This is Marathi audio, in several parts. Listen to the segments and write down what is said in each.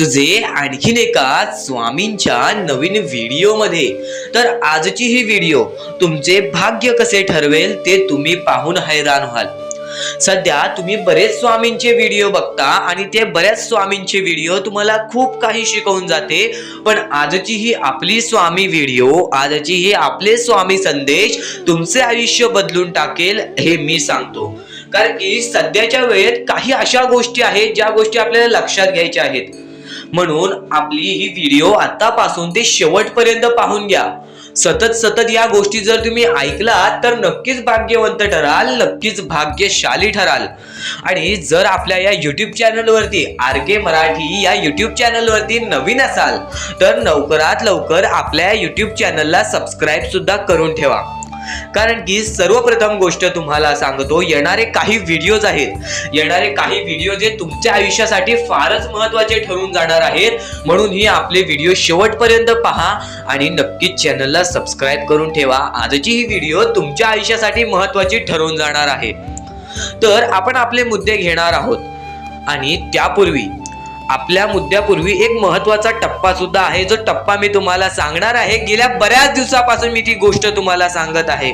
तुझे आणखीन एका स्वामींच्या नवीन व्हिडिओमध्ये। तर आजची ही व्हिडिओ तुमचे भाग्य कसे ठरवेल ते तुम्ही पाहून हैराण व्हाल। सध्या तुम्ही बरेच स्वामींचे व्हिडिओ बघता आणि ते बऱ्याच स्वामींचे व्हिडिओ तुम्हाला खूप काही शिकवून जाते, पण आजची ही आपली स्वामी व्हिडिओ, आजची ही आपले स्वामी संदेश तुमचे आयुष्य बदलून टाकेल हे मी सांगतो। कारण की सध्याच्या वेळेत काही अशा गोष्टी आहेत ज्या गोष्टी आपल्याला लक्षात घ्यायच्या आहेत, म्हणून आपली ही व्हिडिओ आतापासून ते शेवटपर्यंत पाहून घ्या। सतत या गोष्टी जर तुम्ही ऐकलात तर नक्कीच भाग्यवंत ठराल, नक्कीच भाग्यशाली ठराल। आणि जर आपल्या या YouTube चॅनलवरती RK मराठी या YouTube चॅनलवरती नवीन असाल तर लवकरात लवकर आपल्या YouTube चॅनलला सबस्क्राईब सुद्धा करून ठेवा। कारण की सर्वप्रथम गोष्ट तुम्हाला सांगतो, येणारे काही व्हिडिओज आहेत, येणारे काही व्हिडिओ जे तुमच्या आयुष्यासाठी फारच महत्त्वाचे ठरून जाणार आहेत, म्हणून ही आपले व्हिडिओ शेवटपर्यंत पहा आणि नक्कीच चॅनलला सबस्क्राईब करून ठेवा। आजची ही व्हिडिओ तुमच्या आयुष्यासाठी महत्त्वाची ठरून जाणार आहे। तर आपण आपले मुद्दे घेणार आहोत आणि त्यापूर्वी आपल्या मुद्द्यापूर्वी एक महत्त्वाचा टप्पा सुद्धा आहे, जो टप्पा मी तुम्हाला सांगणार आहे। गेल्या बऱ्याच दिवसापासून मी ती गोष्ट तुम्हाला सांगत आहे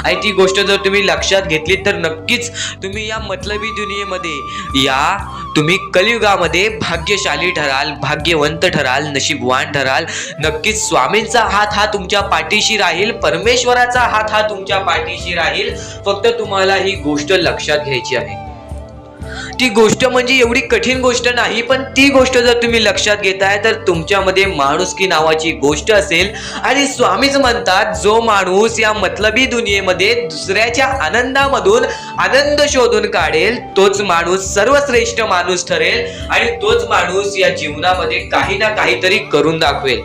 आणि ती गोष्ट जर तुम्ही लक्षात घेतली तर नक्कीच तुम्ही या मतलबी दुनियेमध्ये, या तुम्ही कलियुगामध्ये भाग्यशाली ठराल, भाग्यवंत ठराल, नशीबवान ठराल। नक्कीच स्वामींचा हात हा तुमच्या पाठीशी राहील, परमेश्वराचा हात हा तुमच्या पाठीशी राहील। फक्त तुम्हाला ही गोष्ट लक्षात घ्यायची आहे। ती गोष्ट म्हणजे एवढी कठीण गोष्ट नाही, पण ती गोष्ट जर तुम्ही लक्षात घेताय तर तुमच्यामध्ये माणुसकी नावाची गोष्ट असेल। आणि स्वामीच म्हणतात, जो माणूस या मतलबी दुनियेमध्ये दुसऱ्याच्या आनंदामधून आनंद शोधून काढेल तोच माणूस सर्वश्रेष्ठ माणूस ठरेल आणि तोच माणूस या जीवनामध्ये काही ना काहीतरी करून दाखवेल।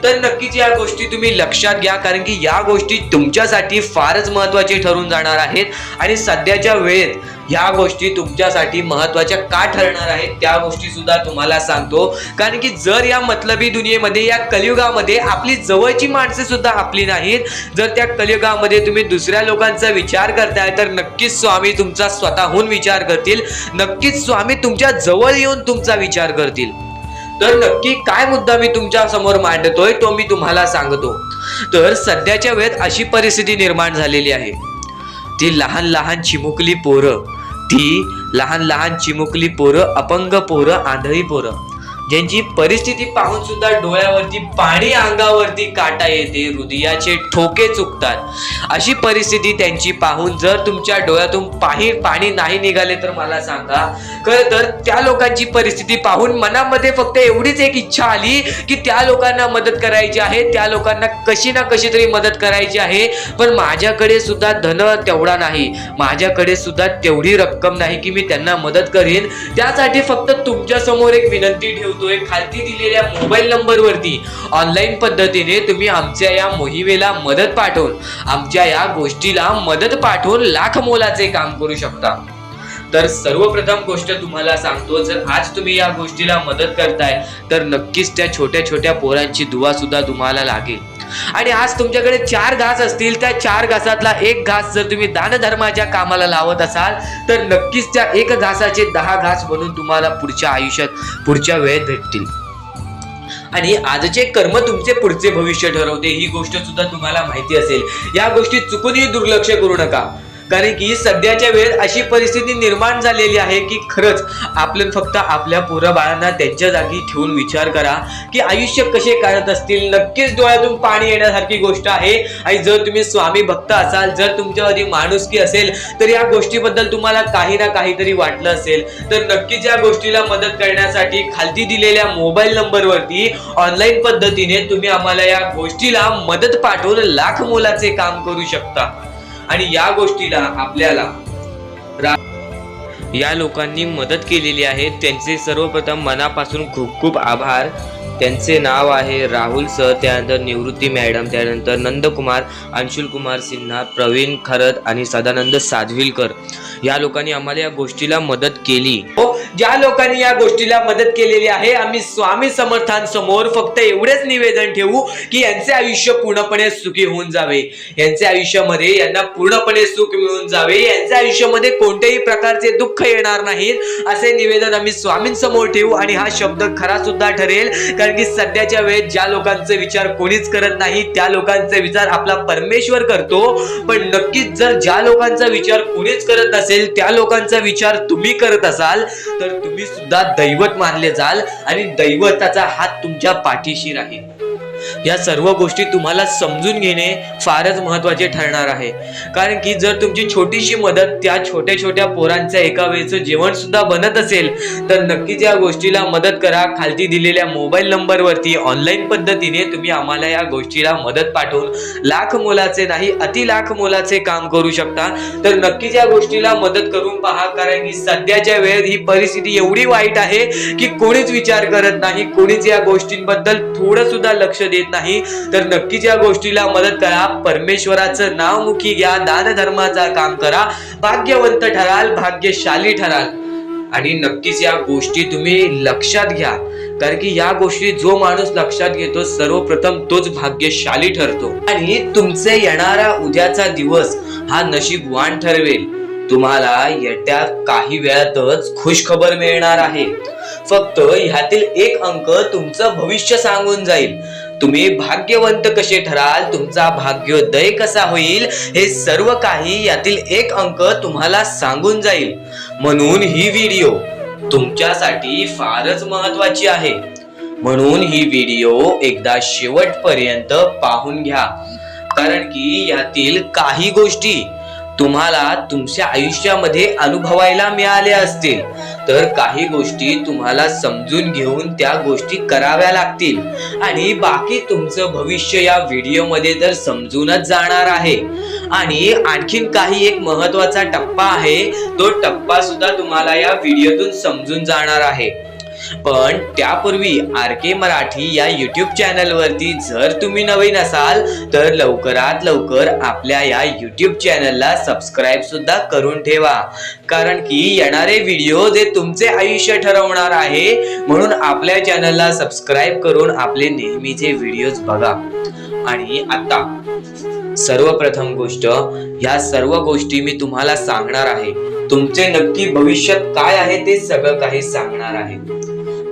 तर नक्कीच या गोष्टी तुम्ही लक्षात घ्या, कारण की या गोष्टी तुमच्यासाठी फारच महत्त्वाचे ठरून जाणार आहेत आणि सध्याच्या वेळेत ह्या गोष्टी तुमच्यासाठी महत्त्वाच्या का ठरणार आहेत त्या गोष्टी सुद्धा तुम्हाला सांगतो। कारण की जर या मतलबी दुनियेमध्ये, या कलियुगामध्ये आपली जवळची माणसे सुद्धा आपली नाहीत, जर त्या कलियुगामध्ये तुम्ही दुसऱ्या लोकांचा विचार करताय तर नक्कीच स्वामी तुमचा स्वतःहून विचार करतील, नक्कीच स्वामी तुमच्या जवळ येऊन तुमचा विचार करतील। तर नक्की काय मुद्दा मी तुमच्या समोर मांडतोय तो मी तुम्हाला सांगतो। तर सध्याच्या वेळेत अशी परिस्थिती निर्माण झालेली आहे, ती लहान लहान चिमुकली पोरं, ती लहान लहान चिमुकली पोरं, अपंग पोरं, आंधळी पोरं, ज्यांची परिस्थिती पाहून सुद्धा डोळ्यावरती पाणी, अंगावरती काटा येते, हृदयाचे ठोके चुकतात। अशी परिस्थिती त्यांची पाहून जर तुमच्या डोळ्यातून पाणी नाही निघाले तर मला सांगा। खरं तर त्या लोकांची परिस्थिती पाहून मनामध्ये फक्त एवढीच एक इच्छा आली की त्या लोकांना मदत करायची आहे, त्या लोकांना कशी ना कशी तरी मदत करायची आहे। पण माझ्याकडे सुद्धा धन तेवढा नाही, माझ्याकडे सुद्धा तेवढी रक्कम नाही की मी त्यांना मदत करीन। त्यासाठी फक्त तुमच्या समोर एक विनंती ठेवतो, खालती दिलेल्या मोबाईल नंबरवरती ऑनलाईन पद्धतीने तुम्ही आमच्या या मोहिमेला मदत पाठवून, आमच्या या गोष्टीला मदत पाठवून लाख मोलाचे काम करू शकता। तर सर्वप्रथम गोष्ट तुम्हाला सांगतो, जर आज तुम्ही या गोष्टीला मदत करताय तर नक्कीच त्या छोट्या छोट्या पोरांची दुआ सुद्धा तुम्हाला लागेल। आणि आज तुमच्याकडे 4 घास असतील, त्या 4 घासातला एक घास जर तुम्ही दानधर्माच्या कामाला लावत असाल तर नक्कीच त्या 1 घासाचे 10 घास बनून तुम्हाला पुढच्या आयुष्यात, पुढच्या वेळेत भेटतील। आणि आजचे कर्म तुमचे पुढचे भविष्य ठरवते, ही गोष्ट सुद्धा तुम्हाला माहिती असेल। या गोष्टी चुकूनही दुर्लक्ष करू नका, कारण की सध्याच्या वेळेत अशी परिस्थिती निर्माण झालेली आहे की खरंच आपण फक्त आपल्या पोरं बाळांना त्यांच्या जागी ठेवून विचार करा की आयुष्य कसे काढत असतील। नक्कीच डोळ्यातून पाणी येण्यासारखी गोष्ट आहे। आणि जर तुम्ही स्वामी भक्त असाल, जर तुमच्यामध्ये माणुसकी असेल तर या गोष्टीबद्दल तुम्हाला काही ना काहीतरी वाटलं असेल तर नक्कीच या गोष्टीला मदत करण्यासाठी खालती दिलेल्या मोबाईल नंबरवरती ऑनलाईन पद्धतीने तुम्ही आम्हाला या गोष्टीला मदत पाठवून लाख मोलाचे काम करू शकता। आणि या गोष्टीला आपल्याला या लोकांनी मदत केलेली आहे, त्यांचे सर्वप्रथम मनापासून खूप खूप आभार। त्यांचे नाव आहे राहुल सर, त्यानंतर निवृत्ती मॅडम, त्यानंतर नंदकुमार, अंशुलकुमार सिन्हा, प्रवीण खरत आणि सदानंद साधविलकर। या लोकांनी आम्हाला या गोष्टीला मदत केली। ज्या लोकांनी या गोष्टीला मदत केलेली आहे, आम्ही स्वामी समर्थांसमोर फक्त एवढेच निवेदन ठेवू की यांचे आयुष्य पूर्णपणे सुखी होऊन जावे, यांच्या आयुष्यामध्ये यांना पूर्णपणे सुख मिळून जावे, यांच्या आयुष्यामध्ये कोणत्याही प्रकारचे दुःख दुःख येणार नाहीत असे निवेदन आम्ही स्वामींसमोर ठेवू. आणि हा शब्द खरा सुद्धा ठरेल, कारण की सध्याच्या वेळेत ज्या लोकांचे विचार कोणीच करत नाही त्या लोकांचे विचार आपला परमेश्वर करतो. पण नक्कीच जर ज्या लोकांचा विचार कोणीच करत नसेल त्या लोकांचा विचार तुम्ही करत असाल तर तुम्ही सुद्धा दैवत मानले जाल आणि दैवताचा हात तुमच्या पाठीशी राहील. या सर्व गोष्टी तुम्हाला समजून घेणे फारच महत्वाचे ठरणार आहे. कारण की जर तुमची छोटीशी मदत त्या छोट्या छोट्या पोरांच्या एका वेळेचं जेवण सुद्धा बनत असेल तर नक्कीच या गोष्टीला मदत करा. खालती दिलेल्या मोबाईल नंबरवरती ऑनलाईन पद्धतीने तुम्ही आम्हाला या गोष्टीला मदत पाठवून लाख मोलाचे नाही अति लाख मोलाचे काम करू शकता. तर नक्कीच या गोष्टीला मदत करून पहा, कारण की सध्याच्या वेळेत ही परिस्थिती एवढी वाईट आहे की कोणीच विचार करत नाही, कोणीच या गोष्टींबद्दल थोडं सुद्धा लक्ष देत नाही. तर नक्कीच या गोष्टीला मदत करा. परमेश्वराचं नाव मुखी घ्या, दान धर्माचा काम करा, भाग्यवंत ठराल, भाग्यशाली ठराल. आणि नक्कीच या गोष्टी तुम्ही लक्षात घ्या, कारण की या गोष्टी जो माणूस लक्षात घेतो सर्वप्रथम तोच भाग्यशाली ठरतो. आणि तुमचे येणारा उद्याचा दिवस हा नशीबवान ठरवेल. तुम्हाला येत्या काही वेळातच खुशखबर मिळणार आहे. फक्त ह्यातील एक अंक तुमचं भविष्य सांगून जाईल. तुम्ही भाग्यवंत कसे ठराल, तुमचा भाग्योदय कसा होईल, हे सर्व काही यातील एक अंक तुम्हाला सांगून जाईल. म्हणून ही व्हिडिओ तुमच्यासाठी फारच महत्वाची आहे. म्हणून ही व्हिडिओ एकदा शेवटपर्यंत पाहून घ्या, कारण की यातील काही गोष्टी तुम्हाला तुमच्या आयुष्यामध्ये अनुभवायला मिळाल्या असतील तर काही गोष्टी तुम्हाला समजून घेऊन त्या गोष्टी कराव्या लागतील. आणि बाकी तुमचं भविष्य या व्हिडिओमध्ये तर समजूनच जाणार आहे. आणि आणखीन काही एक महत्वाचा टप्पा आहे, तो टप्पा सुद्धा तुम्हाला या व्हिडिओतून समजून जाणार आहे. पण त्यापूर्वी RK मराठी या YouTube चॅनल वरती जर तुम्ही नवीन असाल तर लवकरात लवकर आपल्या या YouTube चॅनलला सबस्क्राईब सुद्धा करून ठेवा, कारण की येणारे व्हिडिओ जे तुमचे आयुष्य ठरवणार आहे. म्हणून आपल्या चॅनलला सबस्क्राईब करून आपले नेहमीचे व्हिडिओज बघा. आणि आता सर्वप्रथम गोष्ट, ह्या सर्व गोष्टी मी तुम्हाला सांगणार आहे. तुमचे नक्की भविष्यात काय आहे ते सगळं काही सांगणार आहे.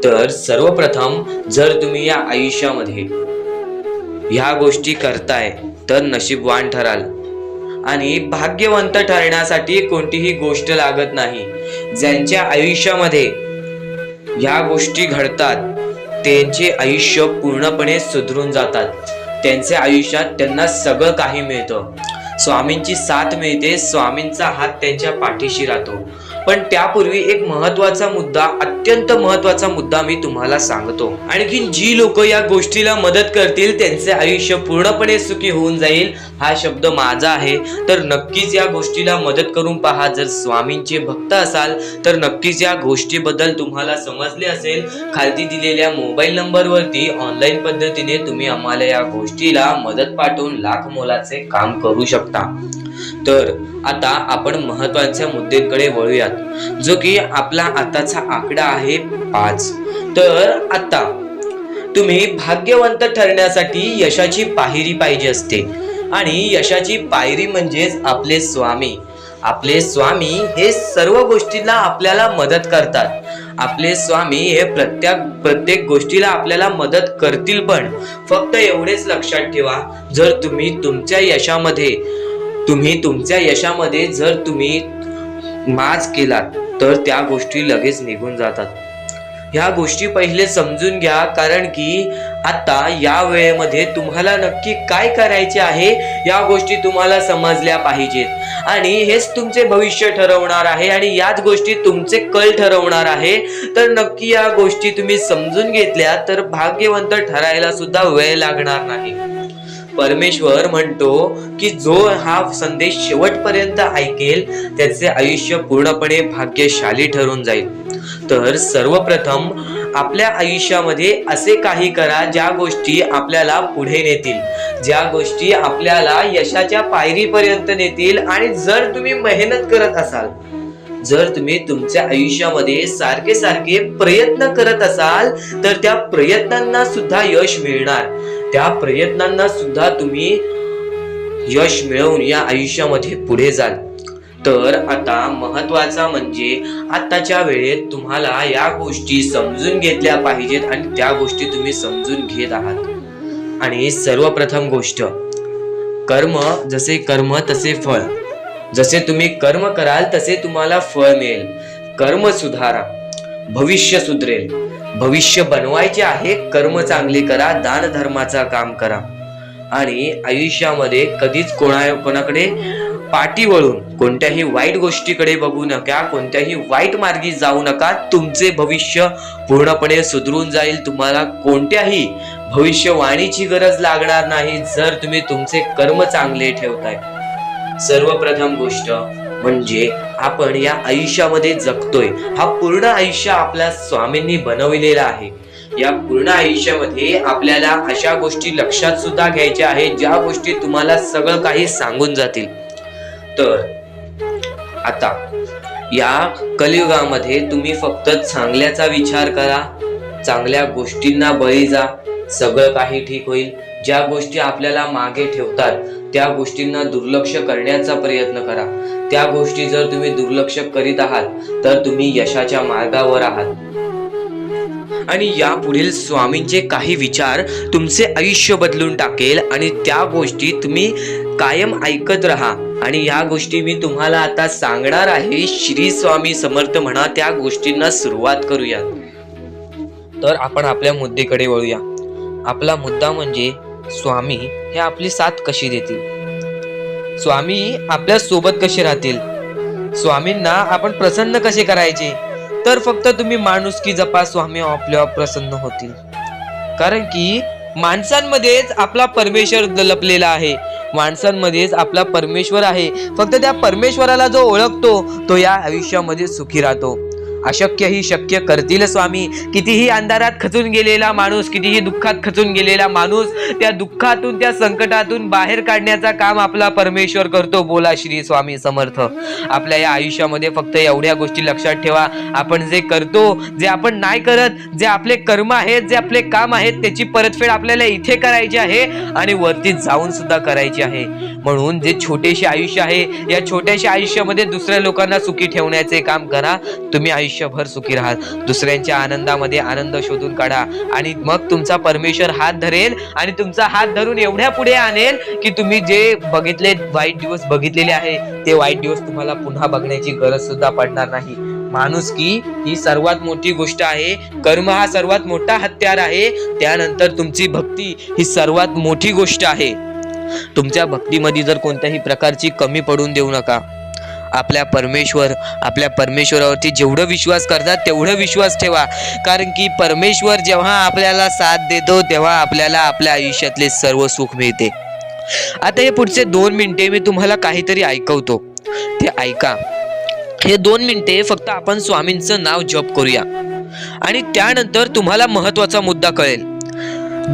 तर सर्वप्रथम जर तुम्ही या आयुष्यामध्ये ह्या गोष्टी करताय तर नशीबवान ठराल. आणि भाग्यवंत ठरण्यासाठी कोणतीही गोष्ट लागत नाही. ज्यांच्या आयुष्यामध्ये ह्या गोष्टी घडतात त्यांचे आयुष्य पूर्णपणे सुधरून जातात. त्यांच्या आयुष्यात त्यांना सगळं काही मिळतं, स्वामींची साथ मिळते, स्वामींचा हात त्यांच्या पाठीशी राहतो. पण त्यापूर्वी एक महत्वाचा मुद्दा, अत्यंत महत्वाचा मुद्दा मी तुम्हाला सांगतो. आणखी जी लोक या गोष्टीला मदत करतील त्यांचे आयुष्य पूर्णपणे सुखी होऊन जाईल, हा शब्द माझा आहे. तर नक्कीच या गोष्टीला मदत करून पहा. जर स्वामींचे भक्त असाल तर नक्कीच या गोष्टीबद्दल तुम्हाला समजले असेल. खालती दिलेल्या मोबाईल नंबरवरती ऑनलाईन पद्धतीने तुम्ही आम्हाला या गोष्टीला मदत पाठवून लाख मोलाचे काम करू शकता. तर आता आपण महत्वाच्या मुद्द्याकडे वळूयात, जो की आपला आताचा आकडा आहे 5. तर आता तुम्ही भाग्यवंत ठरण्यासाठी यशाची पायरी पाहिजे असते. आणि यशाची पायरी म्हणजेच आपले स्वामी. आपले स्वामी हे सर्व गोष्टीला आपल्याला मदत करतात. आपले स्वामी हे प्रत्येक गोष्टीला आपल्याला मदत करतील. पण फक्त एवढेच लक्षात ठेवा, जर तुम्ही तुमच्या यशामध्ये जर तुम्ही माज केलात तर त्या गोष्टी लगेच निघून जातात. ह्या गोष्टी पहिले समजून घ्या, कारण की आता या वेळेमध्ये तुम्हाला नक्की काय करायचे आहे या गोष्टी तुम्हाला समजल्या पाहिजेत. आणि हेच तुमचे भविष्य ठरवणार आहे आणि याच गोष्टी तुमचे कल ठरवणार आहे. तर नक्की या गोष्टी तुम्ही समजून घेतल्या तर भाग्यवंत ठरायला सुद्धा वेळ लागणार नाही. परमेश्वर म्हणतो की जो हा संदेश शेवटपर्यंत ऐकेल त्याचे आयुष्य पूर्णपणे भाग्यशाली ठरून जाईल. तर सर्वप्रथम आपल्या आयुष्यामध्ये असे काही करा ज्या गोष्टी आपल्याला पुढे नेतील, ज्या गोष्टी आपल्याला यशाच्या पायरीपर्यंत नेतील. आणि जर तुम्ही मेहनत करत असाल, जर तुम्ही तुमच्या आयुष्यामध्ये सारखे प्रयत्न करत असाल तर त्या प्रयत्नांना सुद्धा यश मिळणार. त्या प्रयत्नांना सुद्धा तुम्ही यश मिळवून या आयुष्यामध्ये पुढे जाल. तर आता महत्वाचा म्हणजे आताच्या वेळेत तुम्हाला या गोष्टी समजून घेतल्या पाहिजेत आणि त्या गोष्टी तुम्ही समजून घेत आहात. आणि सर्वप्रथम गोष्ट, कर्म जसे कर्म तसे फळ. जसे तुम्ही कर्म कराल तसे तुम्हाला फळ मिळेल. कर्म सुधारा, भविष्य सुधरेल. भविष्य बनवायचे आहे, कर्म चांगले करा, दान धर्माचा काम करा. आणि आयुष्यामध्ये कधीच कोणाकडे पाठी वळून कोणत्याही वाईट गोष्टीकडे बघू नका, कोणत्याही वाईट मार्गी जाऊ नका. तुमचे भविष्य पूर्णपणे सुधरून जाईल. तुम्हाला कोणत्याही भविष्यवाणीची गरज लागणार नाही जर तुम्ही तुमचे कर्म चांगले ठेवताय. सर्वप्रथम गोष्ट म्हणजे आपण या आयुष्यामध्ये जगतोय, हा पूर्ण आयुष्य आपल्या स्वामींनी बनविलेला आहे. या पूर्ण आयुष्यामध्ये आपल्याला अशा गोष्टी लक्षात सुद्धा घ्यायच्या आहेत ज्या गोष्टी तुम्हाला सगळं काही सांगून जातील. तर आता या कलियुगामध्ये तुम्ही फक्त चांगल्याचा विचार करा, चांगल्या गोष्टींना बळी जा, सगळं काही ठीक होईल. ज्या गोष्टी आपल्याला मागे ठेवतात त्या गोष्टींना दुर्लक्ष करण्याचा प्रयत्न करा. त्या गोष्टी जर तुम्ही दुर्लक्ष करीत आहात तर तुम्ही यशाच्या मार्गावर आहात. आणि या पुढील स्वामींचे काही विचार तुमचे आयुष्य बदलून टाकेल आणि त्या गोष्टी तुम्ही कायम ऐकत राहा. आणि या गोष्टी मी तुम्हाला आता सांगणार आहे. श्री स्वामी समर्थ म्हणा, त्या गोष्टींना सुरुवात करूया. तर आपण आपल्या मुद्द्याकडे वळूया. आपला मुद्दा म्हणजे स्वामी हे आपली साथ कशी देतील, स्वामी आपल्या सोबत कसे राहतील, स्वामींना आपण प्रसन्न कसे करायचे. तर फक्त तुम्ही माणुसकी जपा, स्वामी आपल्यावर प्रसन्न होतील. कारण की माणसांमध्येच आपला परमेश्वर लपलेला आहे, माणसांमध्येच आपला परमेश्वर आहे. फक्त त्या परमेश्वराला जो ओळखतो तो या आयुष्यामध्ये सुखी राहतो. अशक्य ही शक्य करतील स्वामी. कितीही अंधारात खचून गेलेला माणूस, कितीही दुःखात खचून गेलेला माणूस, त्या दुःखातून त्या संकटातून बाहेर काढण्याचा काम आपला परमेश्वर करतो. बोला श्री स्वामी समर्थ. आपल्या या आयुष्यामध्ये फक्त एवढ्या गोष्टी लक्षात ठेवा, आपण जे करतो, जे आपण नाही करत, जे आपले कर्म आहेत, जे आपले काम आहेत, त्याची परतफेड आपल्याला इथे करायची आहे आणि वरती जाऊन सुद्धा करायची आहे. म्हणून जे छोटेसे आयुष्य आहे, या छोट्याशा आयुष्यामध्ये दुसऱ्या लोकांना सुखी ठेवण्याचे काम करा. तुम्ही आयुष्यभर सुखी राहा. दुसऱ्यांच्या आनंदामध्ये आनंद शोधून काढा आणि मग तुमचा परमेश्वर हात धरेल आणि तुमचा हात धरून एवढ्या पुढे आणेल की तुम्ही जे बघितले वाईट दिवस बघितलेले आहे ते वाईट दिवस तुम्हाला पुन्हा बघण्याची गरज सुद्धा पडणार नाही. माणुसकी ही सर्वात मोठी गोष्ट आहे. कर्म हा सर्वात मोठा हत्यार आहे. त्यानंतर तुमची भक्ती ही सर्वात मोठी गोष्ट आहे. तुमच्या भक्तीमध्ये जर कोणत्याही प्रकारची कमी पडून देऊ नका. आपल्या परमेश्वरावरती जेवढं विश्वास करतात तेवढं विश्वास ठेवा. कारण की परमेश्वर जेव्हा आपल्याला साथ देतो तेव्हा आपल्याला आपल्या आयुष्यातले सर्व सुख मिळते. आता हे पुढचे 2 मिनिटे मी तुम्हाला काहीतरी ऐकवतो, ते ऐका. हे 2 मिनिटे फक्त आपण स्वामींचं नाव जप करूया आणि त्यानंतर तुम्हाला महत्वाचा मुद्दा कळेल.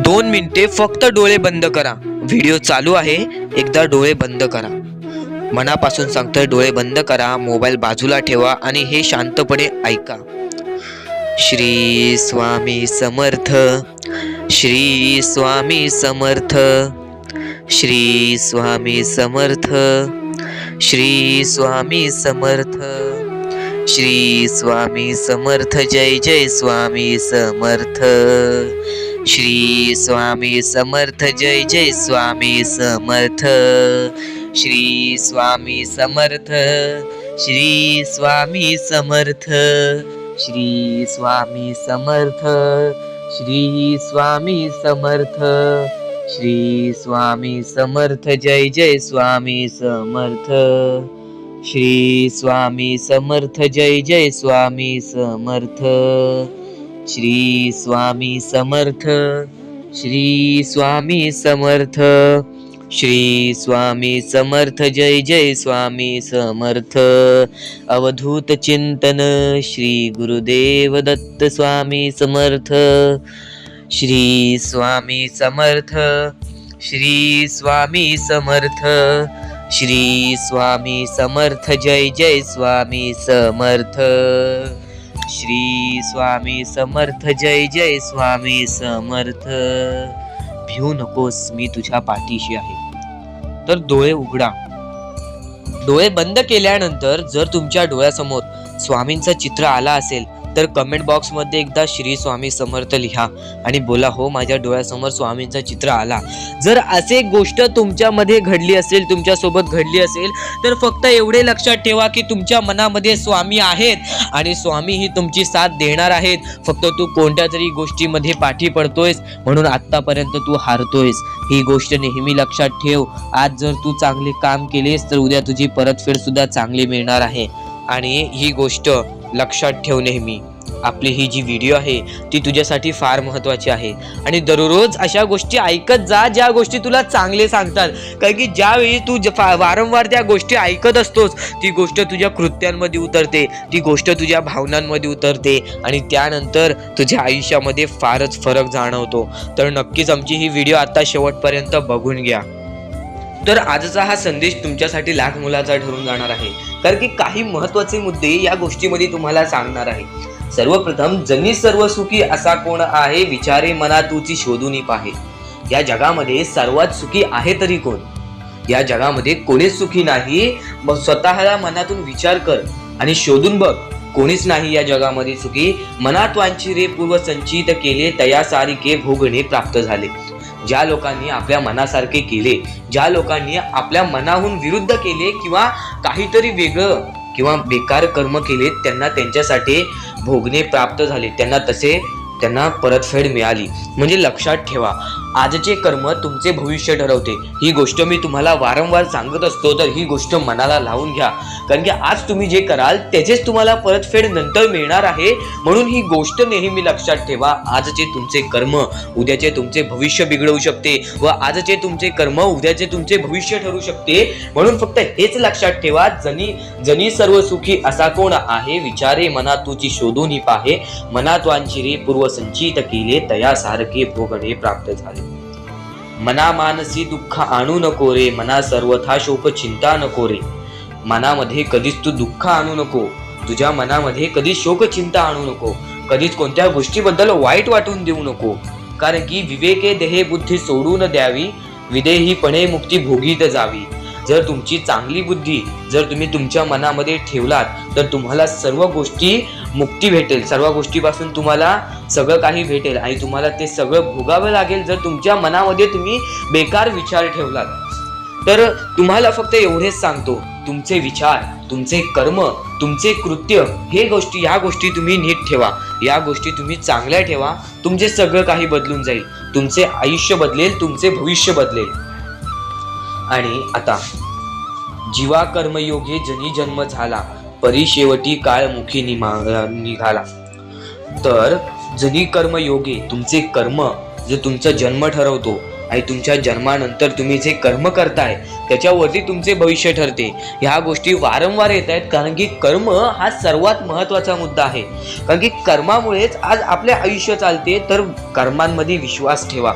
2 मिनिटे फक्त डोळे बंद करा. व्हिडिओ चालू आहे, एकदा डोळे बंद करा. मनापासून सांगतोय, डोळे बंद करा, मोबाईल बाजूला ठेवा आणि हे शांतपणे ऐका. श्री स्वामी समर्थ, श्री स्वामी समर्थ, श्री स्वामी समर्थ, श्री स्वामी समर्थ, श्री स्वामी समर्थ. जय जय स्वामी समर्थ. श्री स्वामी समर्थ. जय जय स्वामी समर्थ. श्री स्वामी समर्थ. श्री स्वामी समर्थ. श्री स्वामी समर्थ. श्री स्वामी समर्थ. श्री स्वामी समर्थ. जय जय स्वामी समर्थ. श्री स्वामी समर्थ. जय जय स्वामी समर्थ. श्री स्वामी समर्थ. श्री स्वामी समर्थ. श्री स्वामी समर्थ. जय जय स्वामी समर्थ. अवधूत चिंतन श्री गुरुदेव दत्त स्वामी समर्थ. श्री स्वामी समर्थ. श्री स्वामी समर्थ. श्री स्वामी समर्थ. जय जय स्वामी समर्थ. श्री स्वामी समर्थ. जय जय स्वामी समर्थ. भिवू नकोस, मी तुझ्या पाठीशी आहे. तर डोळे उघडा. डोळे बंद केल्यानंतर जर तुमच्या डोळ्यासमोर स्वामींचं चित्र आला असेल तर कमेंट बॉक्स मध्ये एकदा श्री स्वामी समर्थ लिहा आणि बोला, हो माझ्या डोळ्यासमोर स्वामींचं चित्र आला. जर असे गोष्ट तुमच्यामध्ये घडली असेल, तुमच्या सोबत घडली असेल, तर फक्त एवढे लक्षात ठेवा की तुमच्या मनामध्ये स्वामी आहेत आणि स्वामी ही तुमची साथ देणार आहेत. फक्त तू कोणत्या तरी गोष्टीमध्ये पाठी पडतोयस म्हणून आतापर्यंत तू हारतोयस. ही गोष्ट नेहमी लक्षात ठेव. आज जर तू चांगले काम केलेस तर उद्या तुझी परतफेड सुद्धा चांगली मिळणार आहे. आणि ही गोष्ट लक्षात ठेव नेहमी. आपली ही जी व्हिडिओ आहे ती तुझ्यासाठी फार महत्त्वाची आहे आणि दररोज अशा गोष्टी ऐकत जा ज्या गोष्टी तुला चांगले सांगतात. कारण की ज्यावेळी तू वारंवार त्या गोष्टी ऐकत असतोस ती गोष्ट तुझ्या कृत्यांमध्ये उतरते, ती गोष्ट तुझ्या भावनांमध्ये उतरते आणि त्यानंतर तुझ्या आयुष्यामध्ये फारच फरक जाणवतो. तर नक्कीच आमची ही व्हिडिओ आता शेवटपर्यंत बघून घ्या. तर आजचा हा संदेश तुमच्यासाठी लाख मोलाचा ठरून जाणार आहे. कारण की काही महत्त्वाचे मुद्दे या गोष्टीमध्ये तुम्हाला सांगणार आहे. सर्वप्रथम, जनी सर्व सुखी असा कोण आहे, विचारे मना तुची शोधून पाहे. या जगामध्ये सर्वात सुखी आहे तरी कोण? या जगामध्ये कोणीच सुखी नाही. स्वतःला मनातून विचार कर आणि शोधून बघ. कोणीच नाही या जगामध्ये सुखी. मनात वांछिरे पूर्व संचित केले, तया सारिके भोगणे प्राप्त झाले. ज्या लोकांनी आपल्या मनासारखे केले, ज्या लोकांनी आपल्या मनाहून विरुद्ध केले किंवा काहीतरी वेगळं किंवा बेकार कर्म केले, त्यांना त्यांच्यासाठी भोगणे प्राप्त झाले. त्यांना परतफेड मिळाली. म्हणजे लक्षात ठेवा, आजचे कर्म तुमचे भविष्य ठरवते. ही गोष्ट मी तुम्हाला वारंवार सांगत असतो, तर ही गोष्ट मनाला लावून घ्या. कारण की आज तुम्ही जे कराल त्याचेच तुम्हाला परतफेड नंतर मिळणार आहे. म्हणून ही गोष्ट नेहमी लक्षात ठेवा. आजचे तुमचे कर्म उद्याचे तुमचे भविष्य बिघडवू शकते व आजचे तुमचे कर्म उद्याचे तुमचे भविष्य ठरू शकते. म्हणून फक्त हेच लक्षात ठेवा, जनी सर्व सुखी असा कोण आहे, विचारे मना तुची शोधून पाहे. मनात वांछिरे पूर्व संचित केले, तया सारखे भोगणे प्राप्त झाले. मना मानसी दुःख आणू नको रे, मना सर्वथा शोक चिंता नको रे. मनामध्ये कधीच तू दुःख आणू नको. तुझ्या मनामध्ये कधीच शोक चिंता आणू नको. कधीच कोणत्या गोष्टीबद्दल वाईट वाटून देऊ नको. कारण की विवेके देहे बुद्धी सोडून द्यावी, विदेहीपणे मुक्ती भोगीत जावी. जर तुमची चांगली बुद्धी जर तुम्ही तुमच्या मनामध्ये ठेवलात तर तुम्हाला सर्व गोष्टी मुक्ती भेटेल. सर्व गोष्टीपासून तुम्हाला सगळं काही भेटेल आणि तुम्हाला ते सगळं भोगावं लागेल जर तुमच्या मनामध्ये तुम्ही बेकार विचार ठेवलात. तर तुम्हाला फक्त एवढेच सांगतो, तुमचे विचार, तुमचे कर्म, तुमचे कृत्य या गोष्टी तुम्ही नीट ठेवा. या गोष्टी तुम्ही चांगल्या ठेवा. तुमचे सगळं काही बदलून जाईल. तुमचे आयुष्य बदलेल, तुमचे भविष्य बदलेल. आणि आता, जीवा कर्मयोगे जनी जन्म झाला, परी शेवटी काळ मुखी निघाला. तर जनी कर्मयोगे, तुमचे कर्म जे तुमचा जन्म ठरवतो आणि तुमच्या जन्मानंतर तुम्ही जे कर्म करताय त्याच्यावरती तुमचे भविष्य ठरते. ह्या गोष्टी वारंवार येत आहेत कारण की कर्म हा सर्वात महत्त्वाचा मुद्दा आहे. कारण की कर्मामुळेच आज आपले आयुष्य चालते. तर कर्मांमध्ये विश्वास ठेवा.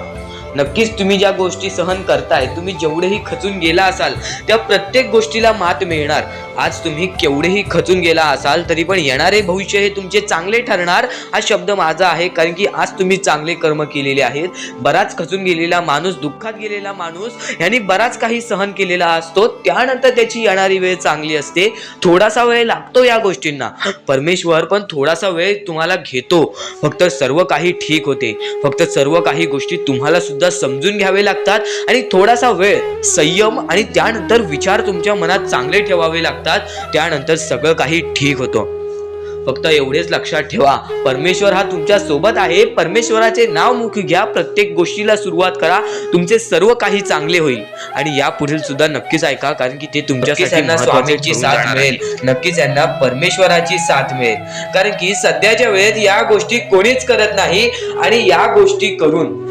नक्कीच तुम्ही ज्या गोष्टी सहन करताय, तुम्ही जेवढेही खचून गेला असाल त्या प्रत्येक गोष्टीला मात मिळणार. आज तुम्ही केवढेही खचून गेला असाल तरी पण येणारे भविष्य हे तुमचे चांगले ठरणार. हा शब्द माझा आहे. कारण की आज तुम्ही चांगले कर्म केलेले आहेत. बराच खचून गेलेला माणूस, दुःखात गेलेला माणूस यांनी बराच काही सहन केलेला असतो. त्यानंतर त्याची येणारी वेळ चांगली असते. थोडासा वेळ लागतो या गोष्टींना. परमेश्वर पण थोडासा वेळ तुम्हाला घेतो. फक्त सर्व काही ठीक होते. फक्त सर्व काही गोष्टी तुम्हाला सुद्धा समजून घ्यावे लागतात आणि थोडासा वेळ, संयम आणि त्यानंतर विचार तुमच्या मनात चांगले ठेवावे लागतात. त्यानंतर सगळं काही ठीक होतं. फक्त एवढेच लक्षात ठेवा, परमेश्वर हा तुमच्या सोबत आहे. परमेश्वराचे नाव मुखी घ्या. प्रत्येक गोष्टीला सुरुवात करा. तुमचे सर्व काही चांगले होईल. आणि या पुढील सुद्धा नक्कीच ऐका, कारण की ते तुमच्यासाठी स्वामींची साथ मिळेल. नक्कीच यांना परमेश्वराची साथ मिळेल. कारण की सध्याच्या वेळेत या गोष्टी कोणीच करत नाही आणि या गोष्टी करून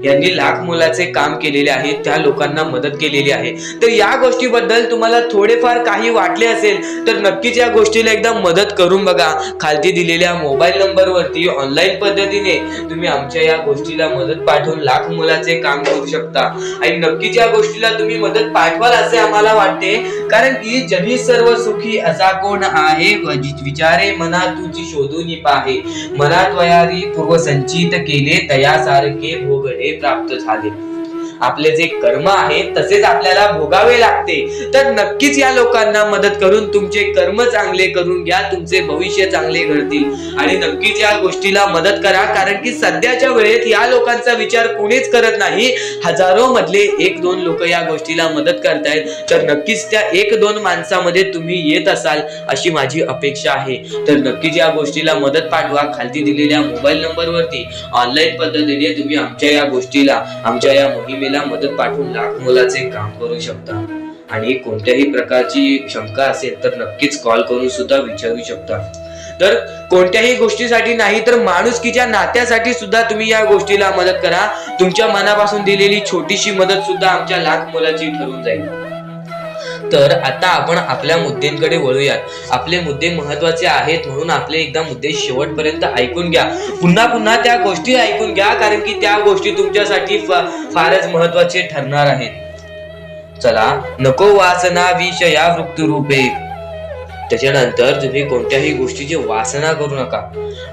यांनी लाख मोलाचे काम केलेले आहे. त्या लोकांना मदत केलेली आहे. तर या गोष्टीबद्दल तुम्हाला थोडेफार काही वाटले असेल तर नक्कीच या गोष्टीला एकदा मदत करून बघा. खालती दिलेल्या मोबाईल नंबरवरती ऑनलाईन पद्धतीने तुम्ही आमच्या या गोष्टीला मदत पाठवून लाख मोलाचे काम करू शकता. आणि नक्कीच या गोष्टीला तुम्ही मदत पाठवाल असे आम्हाला वाटते. कारण की जनी सर्व सुखी असा कोण आहे, विचारे मना तुझी शोधून पाहे. मनात वयारी पूर्व संचित केले, तया सारखे भोगणे प्राप्त झाले. आपले जे कर्म आहेत तसेच आपल्याला भोगावे लागते। तर नक्कीच या लोकांना मदत करून तुमचे कर्म चांगले करून घ्या, तुमचे भविष्य चांगले घडतील आणि नक्कीच या गोष्टीला मदत करा, कारण की सध्याच्या वेळेत या लोकांचा विचार कोणीच करत नाही। हजारो मधले 1-2 लोक या गोष्टीला मदत करतायत, तर नक्कीच त्या 1-2 माणसामध्ये तुम्ही येत असाल अशी माझी अपेक्षा आहे। तर नक्कीच या गोष्टीला मदत पाठवा। खालती दिलेल्या मोबाईल नंबरवरती ऑनलाईन पद्धतीने तुम्ही आमच्या या गोष्टीला, आमच्या या मोहिमेला मदत पाठवून लाख मोलाचे काम करू शकता आणि कोणत्याही प्रकारची शंका असेल तर नक्कीच कॉल करून सुद्धा विचारू शकता। तर कोणत्याही गोष्टीसाठी नाही तर माणुसकीच्या नात्यासाठी सुद्धा तुम्ही या गोष्टीला मदत करा। तुमच्या मनापासून दिलेली छोटीशी मदत सुद्धा आमच्या लाख मोलाची ठरून जाईल। तर आता आपण आपल्या मुद्द्यांकडे वळूयात। आपले मुद्दे महत्वाचे आहेत म्हणून आपले एकदा मुद्दे शेवटपर्यंत ऐकून घ्या, पुन्हा पुन्हा त्या गोष्टी ऐकून घ्या, कारण की त्या गोष्टी तुमच्यासाठी फारच महत्वाचे ठरणार आहेत। चला, नको वासना विषया वृत्तरूपे। त्याच्यानंतर तुम्ही कोणत्याही गोष्टीची वासना करू नका।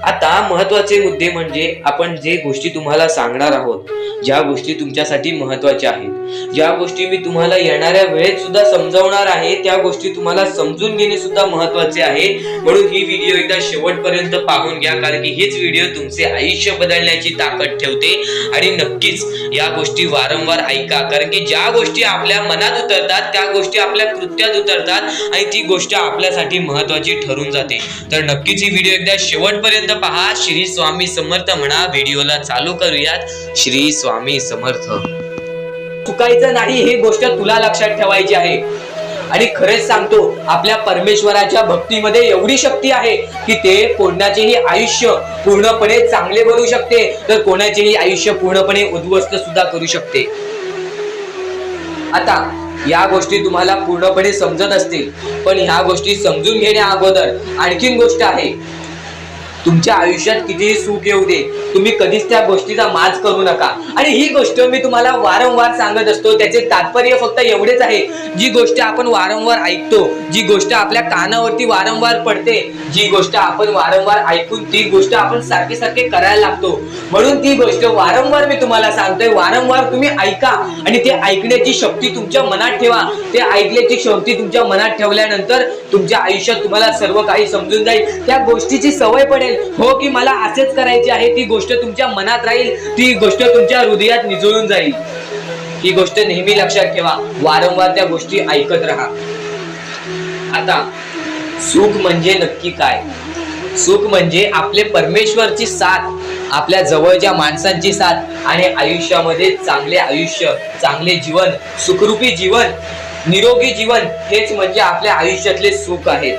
आता महत्वाचे मुद्दे म्हणजे आपण जे गोष्टी तुम्हाला सांगणार आहोत, ज्या गोष्टी तुमच्यासाठी महत्वाच्या आहेत, ज्या गोष्टी मी तुम्हाला येणाऱ्या वेळेत सुद्धा समजावणार आहे, त्या गोष्टी तुम्हाला समजून घेणे सुद्धा महत्वाचे आहे। म्हणून ही व्हिडिओ एकदा शेवटपर्यंत पाहून घ्या, कारण की हीच व्हिडिओ तुमचे आयुष्य बदलण्याची ताकद ठेवते। आणि नक्कीच या गोष्टी वारंवार ऐका, कारण की ज्या गोष्टी आपल्या मनात उतरतात त्या गोष्टी आपल्या कृत्यात उतरतात आणि ती गोष्ट आपल्यासाठी महत्वाची ठरून जाते। तर नक्कीच ही व्हिडिओ एकदा शेवटपर्यंत पहा। श्री स्वामी समर्थ म्हणा। व्हिडिओला चालू करूयात। श्री स्वामी समर्थ। चुकायचं नाही ही गोष्ट तुला लक्षात ठेवायची आहे। आणि खरेच सांगतो, आपल्या परमेश्वराच्या भक्तीमध्ये एवढी शक्ती आहे की ते कोणाचेही आयुष्य पूर्णपणे चांगले बनवू शकते, तर कोणाचेही आयुष्य पूर्णपणे उद्ध्वस्त सुद्धा करू शकते। आता या गोष्टी तुम्हाला पूर्णपणे समजत असतील, पण ह्या गोष्टी समजून घेण्या अगोदर आणखीन गोष्ट आहे। तुमच्या आयुष्यात कितीही सुख येऊ दे, तुम्ही कधीच त्या गोष्टीचा माज करू नका। आणि ही गोष्ट मी तुम्हाला वारंवार सांगत असतो, त्याचे तात्पर्य फक्त एवढेच आहे, जी गोष्ट आपण वारंवार ऐकतो, जी गोष्ट आपल्या कानावरती वारंवार पडते, जी गोष्ट आपण वारंवार ऐकून ती गोष्ट आपण सारखे सारखे करायला लागतो, म्हणून ती गोष्ट वारंवार मी तुम्हाला सांगतोय, वारंवार तुम्ही ऐका आणि ते ऐकण्याची शक्ती तुमच्या मनात ठेवा। ते ऐकण्याची शक्ती तुमच्या मनात ठेवल्यानंतर तुमच्या आयुष्यात तुम्हाला सर्व काही समजून जाईल, त्या गोष्टीची सवय पडेल। हो की मला असेच करायचे आहे, ती गोष्ट तुमच्या मनात राहील, ती गोष्ट तुमच्या हृदयात निजळून जाईल। ही गोष्ट नेहमी लक्षात ठेवा, वारंवार त्या गोष्टी ऐकत राहा। आता सुख म्हणजे नक्की काय? सुख म्हणजे आपले परमेश्वरची साथ, आपल्या जवळच्या माणसांची साथ आणि आयुष्यामध्ये चांगले आयुष्य, चांगले जीवन, सुखरूपी जीवन, निरोगी जीवन, हेच म्हणजे आपल्या आयुष्यातले सुख आहे।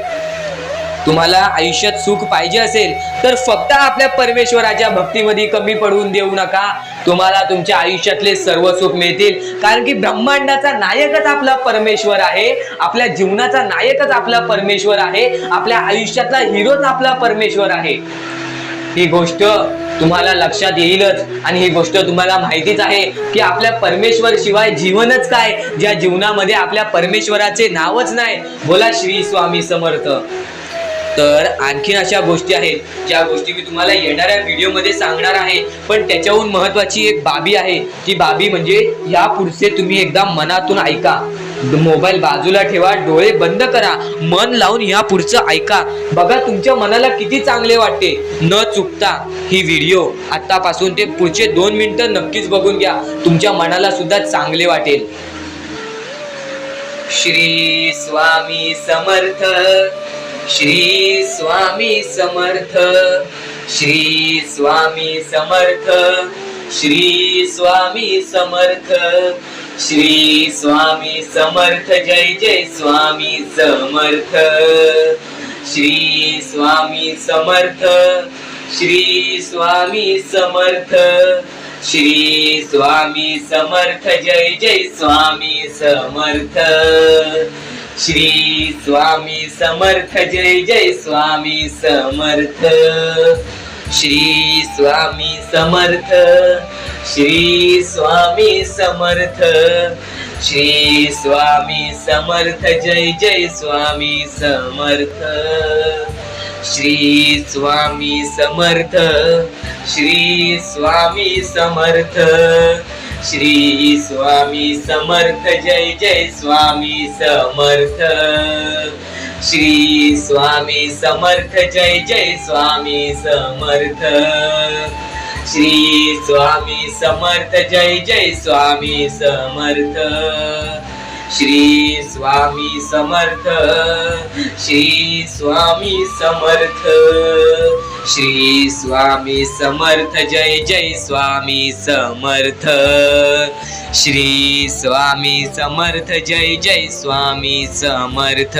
तुम्हाला आयुष्यात सुख पाहिजे असेल तर फक्त आपल्या परमेश्वराच्या भक्तीमध्ये कमी पडून देऊ नका, तुम्हाला तुमच्या आयुष्यातले सर्व सुख मिळतील, कारण की ब्रह्मांडाचा नायकच आपला परमेश्वर आहे, आपल्या जीवनाचा नायकच आपला परमेश्वर आहे, आपल्या आयुष्यातला हिरोच आपला परमेश्वर आहे। ही गोष्ट तुम्हाला लक्षात येईलच आणि ही गोष्ट तुम्हाला माहितीच आहे की आपल्या परमेश्वर शिवाय जीवनच काय, ज्या जीवनामध्ये आपल्या परमेश्वराचे नावच नाही। बोला श्री स्वामी समर्थ। तर आणखीन अशा गोष्टी आहेत ज्या गोष्टी मी तुम्हाला येणाऱ्या व्हिडिओमध्ये सांगणार आहे, पण त्याच्याहून महत्वाची एक बाबी आहे। ती बाबी म्हणजे या पुढचे तुम्ही एकदा मनातून ऐका, मोबाईल बाजूला ठेवा, डोळे बंद करा, मन लावून या पुढचं ऐका, बघा तुमच्या मनाला किती चांगले वाटते। न चुकता ही व्हिडिओ आतापासून ते पुढचे 2 मिनिटं नक्कीच बघून घ्या, तुमच्या मनाला सुद्धा चांगले वाटेल। श्री स्वामी समर्थ। श्री स्वामी समर्थ। श्री स्वामी समर्थ। श्री स्वामी समर्थ। श्री स्वामी समर्थ। जय जय स्वामी समर्थ। श्री स्वामी समर्थ। श्री स्वामी समर्थ। श्री स्वामी समर्थ। जय जय स्वामी समर्थ। श्री स्वामी समर्थ। जय जय स्वामी समर्थ। श्री स्वामी समर्थ। श्री स्वामी समर्थ। श्री स्वामी समर्थ। जय जय स्वामी समर्थ। श्री स्वामी समर्थ। श्री स्वामी समर्थ। श्री स्वामी समर्थ जय जय स्वामी समर्थ श्री स्वामी समर्थ जय जय स्वामी समर्थ श्री स्वामी समर्थ जय जय स्वामी समर्थ श्री स्वामी समर्थ श्री स्वामी समर्थ श्री स्वामी समर्थ जय जय स्वामी समर्थ श्री स्वामी समर्थ जय जय स्वामी समर्थ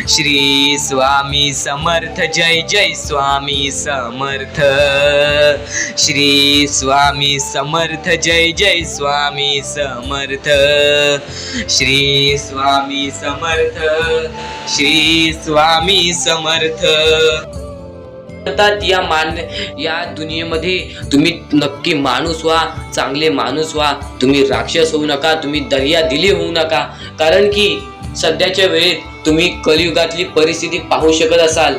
श्री स्वामी समर्थ जय जय स्वामी समर्थ श्री स्वामी समर्थ जय जय स्वामी समर्थ श्री स्वामी समर्थ श्री स्वामी समर्थ. या दुनियेमध्ये तुम्ही नक्की माणूस व्हा, चांगले माणूस व्हा. तुम्ही राक्षस होऊ नका, तुम्ही दर्या दिली होऊ नका. कारण की सध्याच्या वेळेत तुम्ही कलियुगातली परिस्थिती पाहू शकत असाल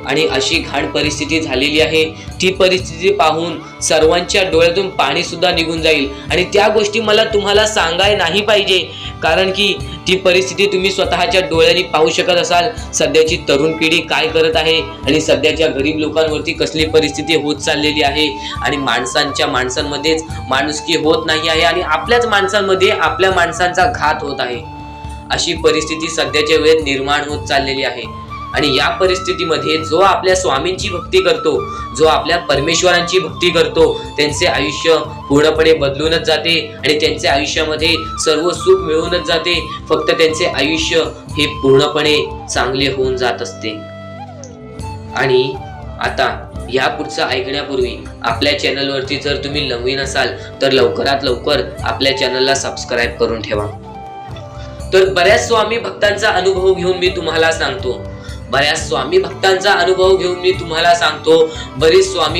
आणि अशी घाण परिस्थिती झालेली आहे. ती परिस्थिती पाहून सर्वांच्या डोळ्यातून पाणी सुद्धा निघून जाईल आणि त्या गोष्टी मला तुम्हाला सांगाय नाही पाहिजे. कारण की ती परिस्थिती तुम्ही स्वतःच्या डोळ्यांनी पाहू शकत असाल. सध्याची तरुण पिढी काय करत आहे आणि सध्याच्या गरीब लोकांवरती कसली परिस्थिती होत चाललेली आहे आणि माणसांमध्येच माणुसकी होत नाही आहे आणि आपल्याच माणसांमध्ये आपल्या माणसांचा घात होत आहे. अशी परिस्थिती सध्याच्या वेळेत निर्माण होत चाललेली आहे. आणि या परिस्थितीमध्ये जो आपल्या स्वामींची भक्ती करतो, जो आपल्या परमेश्वरांची भक्ती करतो, त्यांचे आयुष्य पूर्णपणे बदलूनच जाते आणि त्यांच्या आयुष्यामध्ये सर्व सुख मिळूनच जाते. फक्त त्यांचे आयुष्य हे पूर्णपणे चांगले होऊन जात असते. आणि आता या पुढचं ऐकण्यापूर्वी आपल्या चॅनलवरती जर तुम्ही नवीन असाल तर लवकरात लवकर आपल्या चॅनलला सबस्क्राईब करून ठेवा. तर बऱ्याच स्वामी भक्तांचा अनुभव घेऊन मी तुम्हाला सांगतो. बरेच स्वामी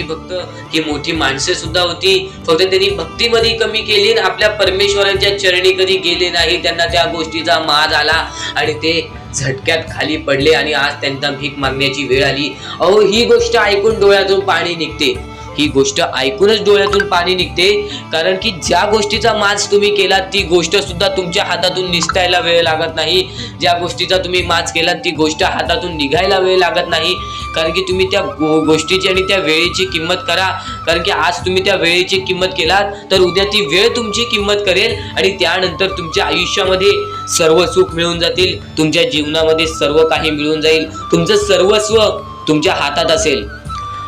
भक्त ही मोठी माणसे सुद्धा होती, फक्त त्यांनी भक्तीमध्ये कमी केली आणि आपल्या परमेश्वरांच्या चरणी कधी गेले नाही. त्यांना त्या गोष्टीचा माज आला आणि ते झटक्यात खाली पडले आणि आज त्यांना भीक मागण्याची वेळ आली. अहो, ही गोष्ट ऐकून डोळ्यातून पाणी निघते. ही गोष्ट ऐकूनच डोळ्यातून पाणी निघते. कारण की ज्या गोष्टीचा माज तुम्ही केला ती गोष्ट सुद्धा तुमच्या हातातून निसटायला वेळ लागत नाही. ज्या गोष्टीचा तुम्ही माज केला ती गोष्ट हातातून निघायला वेळ लागत नाही. कारण की तुम्ही त्या गोष्टीची आणि त्या वेळेची किंमत करा. कारण की आज तुम्ही त्या वेळेची किंमत केलात तर उद्या ती वेळ तुमची किंमत करेल आणि त्यानंतर तुमच्या आयुष्यामध्ये सर्व सुख मिळून जातील. तुमच्या जीवनामध्ये सर्व काही मिळून जाईल. तुमचं सर्वस्व तुमच्या हातात असेल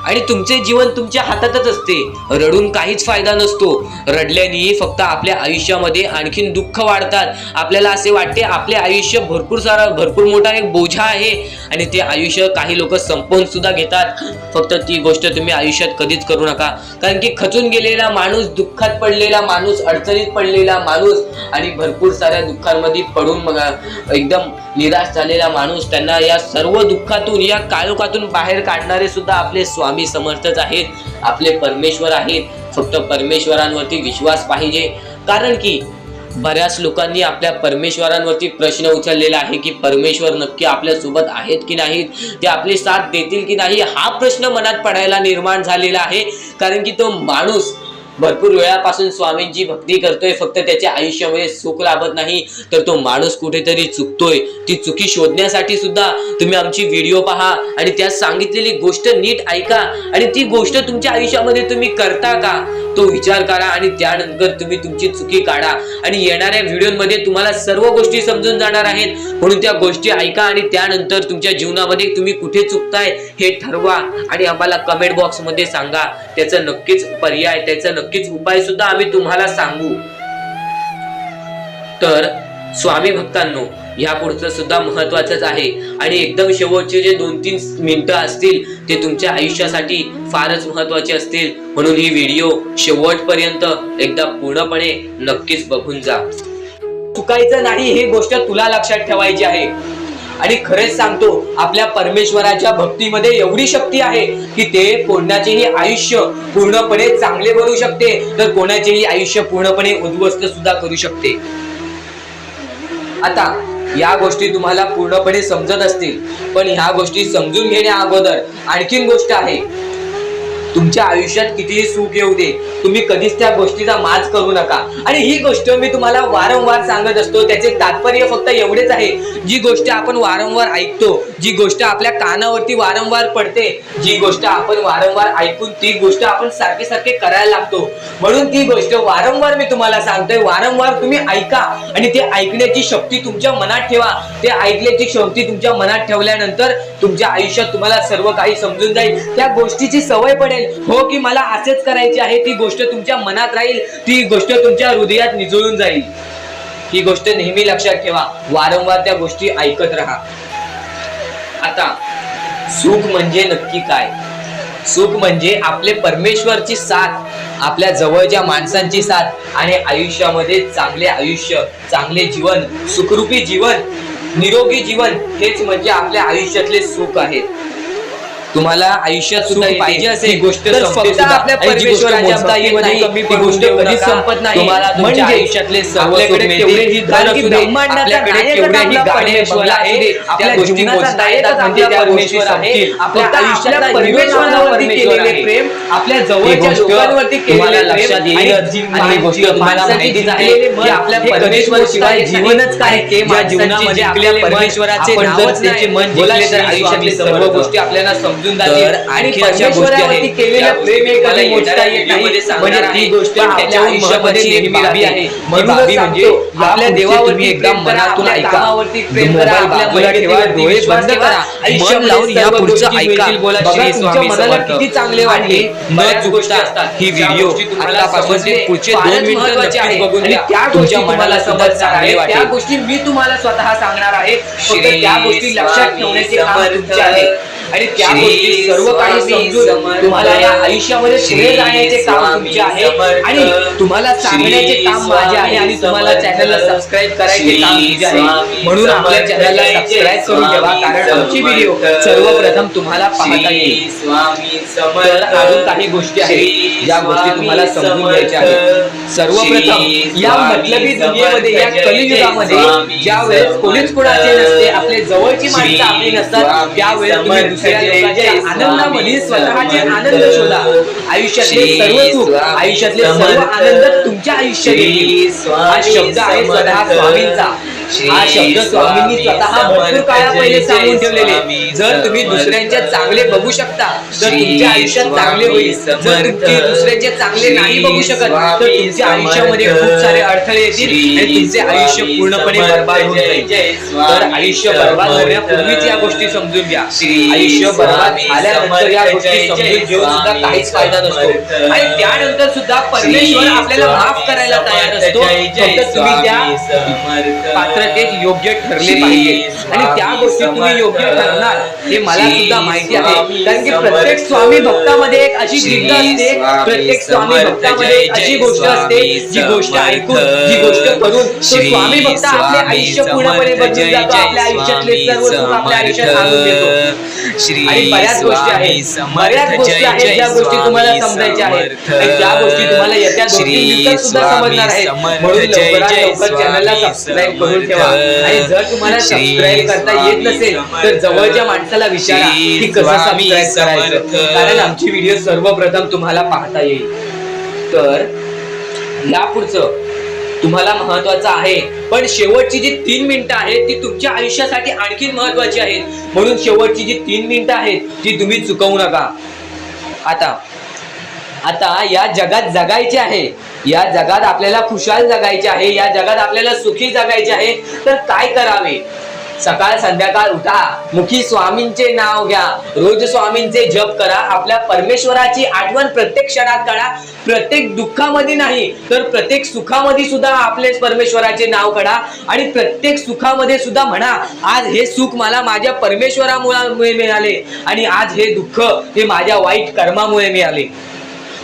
आणि तुमचे जीवन तुमच्या हातातच असते. रडून काहीच फायदा नसतो. रडल्याने फक्त आपल्या आयुष्यामध्ये आणखीन दुःख वाढतात. आपल्याला असे वाटते आपले आयुष्य भरपूर मोठा एक बोझा आहे आणि ते आयुष्य काही लोक संपवून सुद्धा घेतात. फक्त ती गोष्ट तुम्ही आयुष्यात कधीच करू नका. कारण की खचून गेलेला माणूस, दुःखात पडलेला माणूस, अडचणीत पडलेला माणूस आणि भरपूर साऱ्या दुःखांमध्ये पडून एकदम निराश झालेला माणूस, त्यांना या सर्व दुःखातून, या काळोखातून बाहेर काढणारे सुद्धा आपले स्वामी समर्थच आहेत, आपले परमेश्वर आहेत. फक्त परमेश्वरांवरती विश्वास पाहिजे. कारण की बऱ्याच लोकांनी आपल्या परमेश्वरांवरती प्रश्न उचललेला आहे की परमेश्वर नक्की आपल्या सोबत आहेत की नाहीत, ते आपली साथ देतील की नाही, हा प्रश्न मनात पडायला निर्माण झालेला आहे. कारण की तो माणूस भरपूर वेळापासून स्वामींची भक्ती करतोय, फक्त त्याच्या आयुष्यामध्ये सुख लाभत नाही, तर तो माणूस कुठेतरी चुकतोय. ती चुकी शोधण्यासाठी सुद्धा तुम्ही आमची व्हिडिओ पहा आणि त्यात सांगितलेली गोष्ट नीट ऐका आणि ती गोष्ट तुमच्या आयुष्यामध्ये तुम्ही करता का तो विचार करा आणि त्यानंतर तुम्ही तुमची चुकी काढा. आणि येणाऱ्या व्हिडिओमध्ये तुम्हाला सर्व गोष्टी समजून जाणार आहेत. म्हणून त्या गोष्टी ऐका आणि त्यानंतर तुमच्या जीवनामध्ये तुम्ही कुठे चुकताय हे ठरवा आणि आम्हाला कमेंट बॉक्स मध्ये सांगा. त्याचं नक्कीच पर्याय, त्याचं नक्कीच उपाय सुद्धा आम्ही तुम्हाला सांगू. तर स्वामी भक्तांनो, या पुढचं सुद्धा महत्वाचंच आहे आणि एकदम शेवटचे जे 2-3 मिनिटं असतील ते तुमच्या आयुष्यासाठी फारच महत्वाचे असतील. म्हणून ही व्हिडिओ शेवटपर्यंत एकदा पूर्णपणे नक्कीच बघून जा. चुकायचं नाही ही गोष्ट तुला लक्षात ठेवायची आहे. आणि खरेच सांगतो, आपल्या परमेश्वराच्या भक्तीमध्ये एवढी शक्ती आहे की ते कोणाचेही आयुष्य पूर्णपणे चांगले बनवू शकते, तर कोणाचेही आयुष्य पूर्णपणे उद्ध्वस्त सुद्धा करू शकते. आता या गोष्टी तुम्हाला पूर्णपणे समजत असतील, पण ह्या गोष्टी समजून घेण्या अगोदर आणखीन गोष्ट आहे. तुमच्या आयुष्यात कितीही सुख येऊ दे, तुम्ही कधीच त्या गोष्टीचा माज करू नका. आणि ही गोष्ट मी तुम्हाला वारंवार सांगत असतो. त्याचे तात्पर्य फक्त एवढेच आहे, जी गोष्ट आपण वारंवार ऐकतो, जी गोष्ट आपल्या कानावरती वारंवार पडते, जी गोष्ट आपण वारंवार ऐकून ती गोष्ट आपण सारखे सारखे करायला लागतो, म्हणून ती गोष्ट वारंवार मी तुम्हाला सांगतोय. वारंवार तुम्ही ऐका आणि ते ऐकण्याची शक्ती तुमच्या मनात ठेवा. ते ऐकण्याची शक्ती तुमच्या मनात ठेवल्यानंतर तुमच्या आयुष्यात तुम्हाला सर्व काही समजून जाईल. त्या गोष्टीची सवय पडेल, हो की मला असेच करायचे आहे. ती गोष्ट तुमच्या मनात राहील, ती गोष्ट तुमच्या हृदयात निजळून जाईल. ही गोष्ट नेहमी लक्षात ठेवा. वारंवार त्या गोष्टी ऐकत राहा. आता सुख म्हणजे नक्की काय? सुख म्हणजे आपले परमेश्वरची साथ, आपल्या जवळच्या माणसांची साथ आणि आयुष्यामध्ये चांगले आयुष्य, चांगले जीवन, सुखरूपी जीवन, निरोगी जीवन, हेच म्हणजे आपल्या आयुष्यातले सुख आहे. तुम्हाला आयुष्यात सुख पाहिजे असेल गोष्ट फक्त आपल्या परमेश्वराच्या हातामध्ये कमी गोष्ट कधीच संपत नाही. म्हणजे आयुष्यातले सर्वकडे केवढेही धन असू दे, आपल्याकडे केवढेही गाडे बंगला आहे, त्या गोष्टी मोजता येतात म्हणजे त्या परमेश्वर आहे. आपल्या आयुष्यात परमेश्वरावरती केलेले प्रेम, आपल्या जवळच्या लोकांवरती केलेले लक्षात येईल. आणि गोष्ट तुम्हाला माहितीच आहे की आपल्या परमेश्वराशिवाय जीवनच काय, ते ज्या जीवनामध्ये आपल्या परमेश्वराचे नावच त्याचे मन जिंकले तर आयुष्यातली सर्व गोष्टी आपल्याला तर आणखी अशा गोष्टी आहेत केलेल्या प्रेम हे कधी मोजता येत नाही. म्हणजे ती गोष्ट आपल्या आयुष्यामध्ये नेहमी आहे. म्हणून म्हणजे आपल्या देवावरती एकदा मनातून ऐका, मोबाईल बाजूला ठेवा, डोळे बंद करा, मन लावून या पुढचं ऐका. श्री स्वामी समर्थ. किती चांगले वाटले न चुकता ही व्हिडिओ आतापासून ते पुढचे 2 मिनिटं नक्की बघून घ्या. तुमच्या मनाला समज चांगले वाटेल. त्या गोष्टी मी तुम्हाला स्वतः सांगणार आहे. फक्त त्या गोष्टी लक्षात ठेवण्याचे काम तुमचे आहे आणि त्या गोष्टी सर्व काही समजून तुम्हाला या आयुष्यामध्ये पुढे जाण्याचे काम तुमचे आहे आणि तुम्हाला सांगण्याचे काम माझे आहे आणि तुम्हाला चॅनलला सबस्क्राईब करायचे काम तुमचे आहे. म्हणून आपल्या चॅनलला सबस्क्राईब करून ठेवा, कारण आमची व्हिडिओ सर्वप्रथम तुम्हाला पाहता येईल. तर अजून काही गोष्टी आहेत ज्या गोष्टी तुम्हाला समजून घ्यायच्या आहेत. सर्वप्रथम या मतलबी दुनियेमध्ये, या कलियुगामध्ये ज्या वेळेस कोणीच कोणाचे नसते, आपले जवळची माणसं आपली नसतात, त्यावेळेस तुम्ही दुसऱ्या लोकांच्या आनंदामध्ये स्वतःचे आनंद शोधा. आयुष्यातले सर्व सुख, आयुष्यातले सर्व आनंद तुमच्या आयुष्यात येईल. हा शब्द आहे स्वतः स्वामींचा. हा शब्द स्वामींनी स्वतः भरपूर काळा पहिले सांगून ठेवलेले. जर तुम्ही दुसऱ्यांचे चांगले बघू शकता तर तुमच्या आयुष्यात चांगले होईल. जर तुम्ही दुसऱ्यांचे चांगले नाही बघू शकत तर तुमच्या आयुष्यामध्ये खूप सारे अडथळे येतील आणि तुमचे आयुष्य पूर्णपणे बर्बाद होऊन जाईल. तर आयुष्य बर्बाद होण्यापूर्वीच या गोष्टी समजून घ्या. आयुष्य बर्बाद झाल्यानंतर या गोष्टी समजून घेऊन सुद्धा काहीच फायदा नसतो आणि त्यानंतर सुद्धा परमेश्वर आपल्याला माफ करायला तयार असतो. फक्त तुम्ही त्या पात्रतेत योग्य ठरले पाहिजे आणि त्या गोष्टी तुम्ही योग्य ठरणार हे मला सुद्धा माहिती आहे. कारण की प्रत्येक स्वामी भक्तामध्ये एक अशी जिद्द असते, प्रत्येक स्वामी भक्तामध्ये एक अशी गोष्ट असते, जी गोष्ट ऐकून, जी गोष्ट करून तो स्वामी भक्त आपले आयुष्य पूर्णपणे बदलून जातो. आपल्या आयुष्यातले सर्व सुख आपल्या आयुष्यात आणून देतो. आणि बऱ्याच गोष्टी आहेत, बऱ्याच गोष्टी आहेत ज्या गोष्टी तुम्हाला समजायच्या आहेत आणि त्या गोष्टी तुम्हाला येत्या 2-3 दिवसात सुद्धा समजणार आहेत. म्हणून लवकरात लवकर चॅनलला सबस्क्राईब करून ठेवा. आणि जर तुम्हाला सबस्क्राईब करता येत नसेल तर जवळच्या माणसाला विचारा की कसं सबस्क्राईब करायचं, कारण आमची व्हिडिओ सर्वप्रथम तुम्हाला पाहता येईल. तर यापुढचं तुम्हाला महत्वाचं आहे, पण शेवटची जी 3 मिनिटं आहेत ती तुमच्या आयुष्यासाठी आणखी महत्वाची आहेत. म्हणून शेवटची जी 3 मिनिटं आहेत ती तुम्ही चुकवू नका. आता या जगात जगायचे आहे, या जगात आपल्याला खुशाल जगायचे आहे, या जगात आपल्याला सुखी जगायचे आहे. तर काय करावे? सकाळ संध्याकाळ उठा, मुखी स्वामींचे नाव घ्या, रोज स्वामींचे जप करा, आपल्या परमेश्वराची आठवण प्रत्येक क्षणात काढा. प्रत्येक दुःखामध्ये नाही तर प्रत्येक सुखामध्ये सुद्धा आपले परमेश्वराचे नाव काढा आणि प्रत्येक सुखामध्ये सुद्धा म्हणा, आज हे सुख मला माझ्या परमेश्वरामुळे मिळाले आणि आज हे दुःख हे माझ्या वाईट कर्मामुळे मिळाले,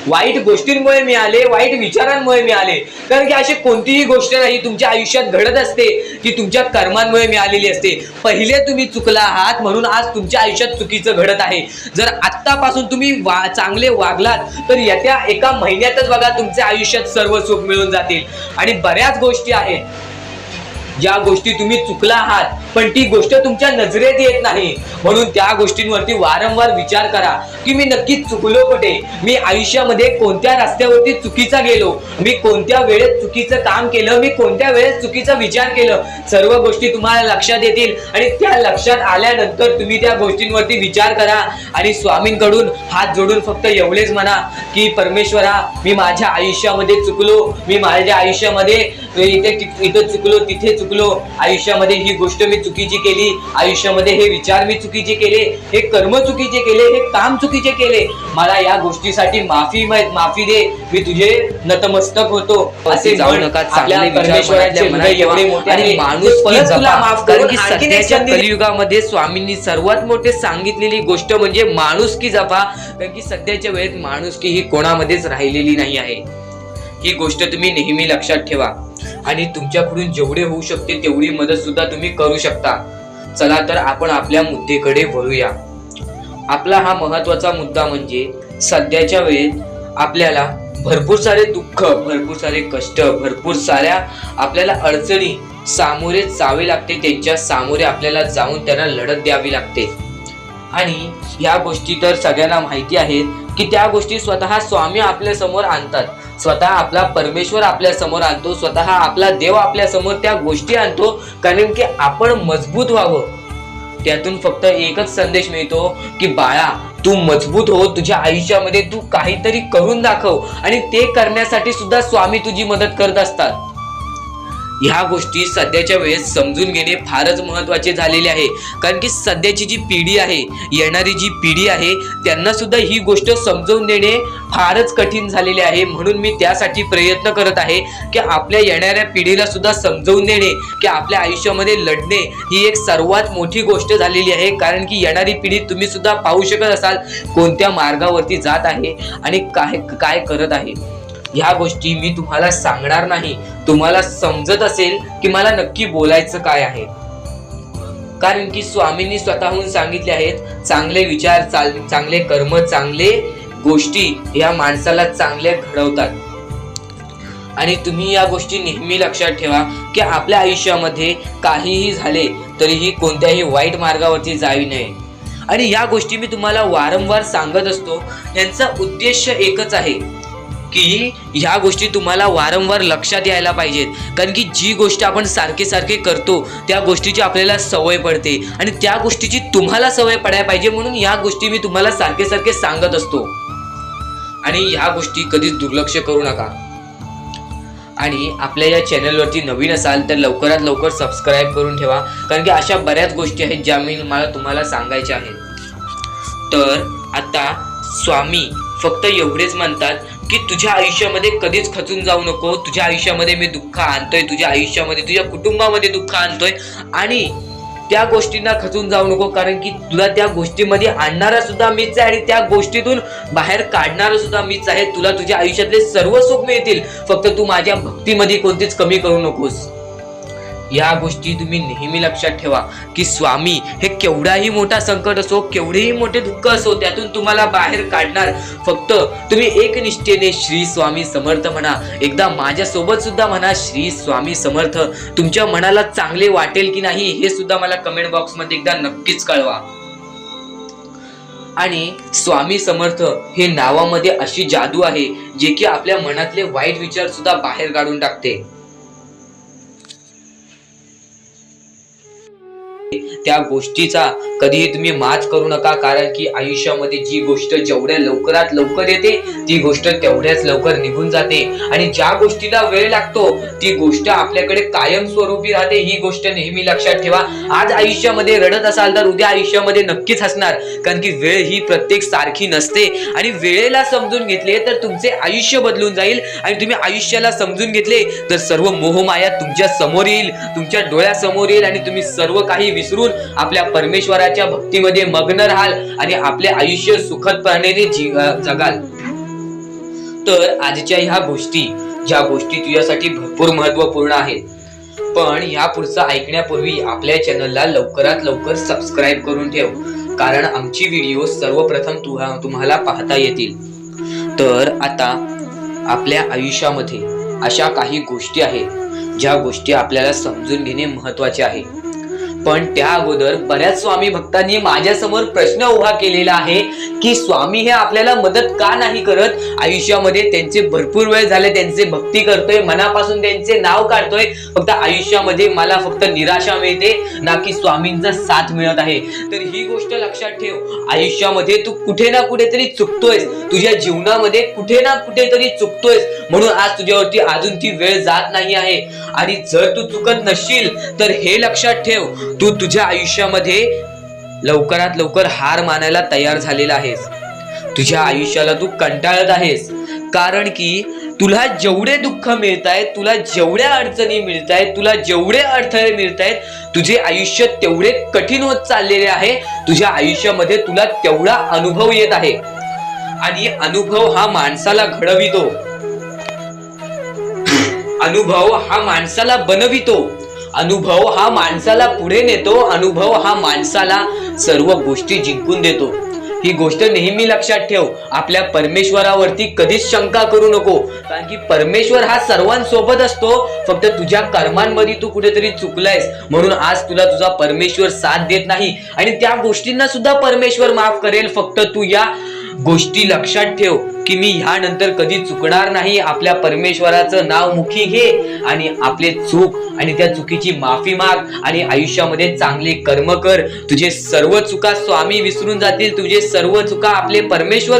वाईट गोष्टींमुळे मिळाले, वाईट विचारांमुळे मिळाले. कारण की अशी कोणतीही गोष्ट नाही तुमच्या आयुष्यात घडत असते की तुमच्या कर्मांमुळे मिळालेली असते. पहिले तुम्ही चुकला आहात म्हणून आज तुमच्या आयुष्यात चुकीचं घडत आहे. जर आत्तापासून तुम्ही चांगले वागलात तर येत्या 1 महिन्यातच बघा तुमच्या आयुष्यात सर्व सुख मिळून जातील. आणि बऱ्याच गोष्टी आहेत ज्या गोष्टी तुम्ही चुकला आहात पण ती गोष्ट तुमच्या नजरेत येत नाही. म्हणून त्या गोष्टींवरती वारंवार विचार करा की मी नक्की चुकलो कुठे, मी आयुष्यामध्ये कोणत्या रस्त्यावरती चुकीचा गेलो, मी कोणत्या वेळेत चुकीचं काम केलं, मी कोणत्या वेळेत चुकीचा विचार केलं. सर्व गोष्टी तुम्हाला लक्षात येतील आणि त्या लक्षात आल्यानंतर तुम्ही त्या गोष्टींवरती विचार करा आणि स्वामींकडून हात जोडून फक्त एवढेच म्हणा की परमेश्वरा, मी माझ्या आयुष्यामध्ये चुकलो, मी माझ्या आयुष्यामध्ये इथं चुकलो, तिथे चुकलो, आयुष्यामध्ये ही गोष्ट मी चुकीची केली, आयुष्यामध्ये हे विचार मी चुकीचे केले, हे कर्म चुकीचे केले, हे काम चुकीचे केले, मला या गोष्टीसाठी माफी दे, मी तुझे नतमस्तक होतो. असे जाऊ नका. चांगले परमेश्वराचे हृदय एवढे मोठे आहे, माणूस तुला माफ करून. की सध्याच्या कलियुगामध्ये स्वामींनी सर्वात मोठे सांगितलेली गोष्ट म्हणजे माणुसकी जपा. कारण की सध्याच्या वेळेत माणुसकी ही कोणामध्येच राहिलेली नाही आहे. ही गोष्ट तुम्ही नेहमी लक्षात ठेवा आणि तुमच्याकडून जेवढे होऊ शकते तेवढी मदत सुद्धा तुम्ही करू शकता. चला तर आपण आपल्या मुद्द्याकडे वळूया. आपला हा महत्वाचा मुद्दा म्हणजे सध्याच्या वेळेत आपल्याला भरपूर सारे दुःख, भरपूर सारे कष्ट, भरपूर साऱ्या आपल्याला अडचणी सामोरे जावे लागते. त्यांच्या सामोरे आपल्याला जाऊन त्यांना लढत द्यावी लागते. आणि या गोष्टी तर सगळ्यांना माहिती आहेत की त्या गोष्टी स्वतः स्वामी आपल्या समोर आणतात, स्वतः आपला परमेश्वर आपल्या समोर आणतो, स्वतः आपला देव आपल्या समोर त्या गोष्टी आणतो. कारण की आपण मजबूत व्हावं. त्यातून फक्त एकच संदेश मिळतो की बाळा, तू मजबूत हो, तुझ्या आयुष्यामध्ये तू काहीतरी करून दाखव. आणि ते करण्यासाठी सुद्धा स्वामी तुझी मदत करत असतात. ह्या गोष्टी सध्याच्या वेळेस समजून घेणे फारच महत्वाचे झालेले आहे. कारण की सध्याची जी पिढी आहे, येणारी जी पिढी आहे, त्यांना सुद्धा ही गोष्ट समजून देणे फारच कठीण झालेले आहे. म्हणून मी त्यासाठी प्रयत्न करत आहे की आपल्या येणाऱ्या पिढीला सुद्धा समजवून देणे की आपल्या आयुष्यामध्ये लढणे ही एक सर्वात मोठी गोष्ट झालेली आहे. कारण की येणारी पिढी तुम्ही सुद्धा पाहू शकत असाल कोणत्या मार्गावरती जात आहे आणि काय करत आहे. ह्या गोष्टी मी तुम्हाला सांगणार नाही. तुम्हाला समजत असेल की मला नक्की बोलायचं काय आहे. कारण की स्वामींनी स्वतःहून सांगितले आहेत, चांगले विचार, चांगले कर्म, चांगले गोष्टी या माणसाला चांगले घडवतात. आणि तुम्ही या गोष्टी नेहमी लक्षात ठेवा की आपल्या आयुष्यामध्ये काहीही झाले तरीही कोणत्याही वाईट मार्गावरती जाऊ नये. आणि या गोष्टी मी तुम्हाला वारंवार सांगत असतो. यांचा उद्देश एकच आहे की ह्या गोष्टी तुम्हाला वारंवार लक्षात यायला पाहिजेत. कारण की जी गोष्ट आपण सारखे करतो त्या गोष्टीची आपल्याला सवय पडते आणि त्या गोष्टीची तुम्हाला सवय पडायला पाहिजे. म्हणून या गोष्टी मी तुम्हाला सारखे सांगत असतो. आणि ह्या गोष्टी कधीच दुर्लक्ष करू नका. आणि आपल्या या चॅनलवरती नवीन असाल तर लवकरात लवकर सबस्क्राईब करून ठेवा. कारण की अशा बऱ्याच गोष्टी आहेत ज्या मी तुम्हाला सांगायच्या आहेत. तर आता स्वामी फक्त एवढेच म्हणतात की तुझ्या आयुष्यामध्ये कधीच खचून जाऊ नको. तुझ्या आयुष्यामध्ये मी दुःख आणतोय, तुझ्या आयुष्यामध्ये, तुझ्या कुटुंबामध्ये दुःख आणतोय आणि त्या गोष्टींना खचून जाऊ नको. कारण की तुला त्या गोष्टीमध्ये आणणारा सुद्धा मीच आहे आणि त्या गोष्टीतून बाहेर काढणारा सुद्धा मीच आहे. तुला तुझ्या आयुष्यातले सर्व सुख मिळतील, फक्त तू माझ्या भक्तीमध्ये कोणतीच कमी करू नकोस. या गोष्टी तुम्ही नेहमी लक्षात ठेवा की स्वामी हे केवढाही मोठा संकट असो, केवढेही मोठे दुःख असो, त्यातून तुम्हाला बाहेर काढणार. फक्त तुम्ही एक निष्ठेने श्री स्वामी समर्थ म्हणा. एकदा माझ्यासोबत सुद्धा म्हणा श्री स्वामी समर्थ. तुमच्या मनाला चांगले वाटेल की नाही हे सुद्धा मला कमेंट बॉक्स मध्ये एकदा नक्कीच कळवा. आणि स्वामी समर्थ हे नावामध्ये अशी जादू आहे जे की आपल्या मनातले वाईट विचार सुद्धा बाहेर काढून टाकते. त्या गोष्टीचा कधीही तुम्ही माच करू नका. कारण की आयुष्यामध्ये जी गोष्ट जेवढ्या लवकरात लवकर येते ती गोष्ट तेवढ्याच लवकर निघून जाते. आणि ज्या गोष्टीला वेळ लागतो ती गोष्ट आपल्याकडे कायम स्वरूपी राहते. ही गोष्ट नेहमी लक्षात ठेवा. आज आयुष्यामध्ये रडत असाल तर उद्या आयुष्यामध्ये नक्कीच हसणार. कारण की वेळ ही प्रत्येक सारखी नसते आणि वेळेला समजून घेतले तर तुमचे आयुष्य बदलून जाईल. आणि तुम्ही आयुष्याला समजून घेतले तर सर्व मोहमाया तुमच्या समोर येईल, तुमच्या डोळ्यासमोर येईल आणि तुम्ही सर्व काही विसरून आपल्या परमेश्वराच्या भक्तीमध्ये मग्न राहाल आणि आपले आयुष्य सुखदपणे जगाल. तर आजच्या ह्या गोष्टी, ज्या गोष्टी तुझ्यासाठी भरपूर महत्वपूर्ण आहेत, पण ह्या पुढचं ऐकण्यापूर्वी आपल्या चॅनलला लवकरात लवकर सबस्क्राईब करून ठेव. कारण आमची व्हिडिओ सर्वप्रथम तुम्हाला पाहता येतील. तर आता आपल्या आयुष्यामध्ये अशा काही गोष्टी आहेत ज्या गोष्टी आपल्याला समजून घेणे महत्वाचे आहे. पण त्या अगोदर बऱ्याच स्वामी भक्तांनी माझ्या समोर प्रश्न उभा केलेला आहे की स्वामी हे आपल्याला मदत का नाही करत. आयुष्यामध्ये त्यांचे भरपूर वेळ झाले त्यांचे भक्ती करतोय, मनापासून त्यांचे नाव काढतोय, फक्त आयुष्यामध्ये मला फक्त निराशा मिळते ना की स्वामींचा साथ मिळत आहे. तर ही गोष्ट लक्षात ठेव, आयुष्यामध्ये तू कुठे ना कुठेतरी चुकतोयस, तुझ्या जीवनामध्ये कुठे ना कुठेतरी चुकतोयस, म्हणून आज तुझ्यावरती अजून ती वेळ जात नाही आहे. आणि जर तू चुकत नसशील तर हे लक्षात ठेव, तू तुझ्या आयुष्यामध्ये लवकरात लवकर हार मानायला तयार झालेला आहेस. तुझ्या आयुष्याला तू कंटाळत आहेस, कारण की तुला जेवढे दुःख मिळतायत, तुला जेवढ्या अडचणी मिळतायत, तुला जेवढे अडथळे मिळतायत, तुझे आयुष्य तेवढे कठीण होत चाललेले आहे. तुझ्या आयुष्यामध्ये तुला तेवढा अनुभव येत आहे. आणि अनुभव हा माणसाला घडवितो, अनुभव हा माणसाला बनवितो, अनुभव हा माणसाला पुढे नेतो, अनुभव हा माणसाला सर्व गोष्टी जिंकून देतो. ही गोष्ट नेहमी लक्षात ठेव. आपल्या परमेश्वरावरती कधीच शंका करू नको, कारण की परमेश्वर हा सर्वांसोबत असतो. फक्त तुझ्या कर्मांमध्ये तू कुठेतरी चुकलायस, म्हणून आज तुला तुझा परमेश्वर साथ देत नाही. आणि त्या गोष्टींना सुद्धा परमेश्वर माफ करेल. फक्त तू या गोष्टी लक्षात ठेव की मी ह्यानंतर कधी चुकणार नाही. आपल्या परमेश्वराचं नाव मुखी घे आणि आपले चूक आणि त्या चुकीची माफी माग आणि आयुष्यामध्ये चांगले कर्म कर. तुझे सर्व चुका स्वामी विसरून जातील, तुझे सर्व चुका आपले परमेश्वर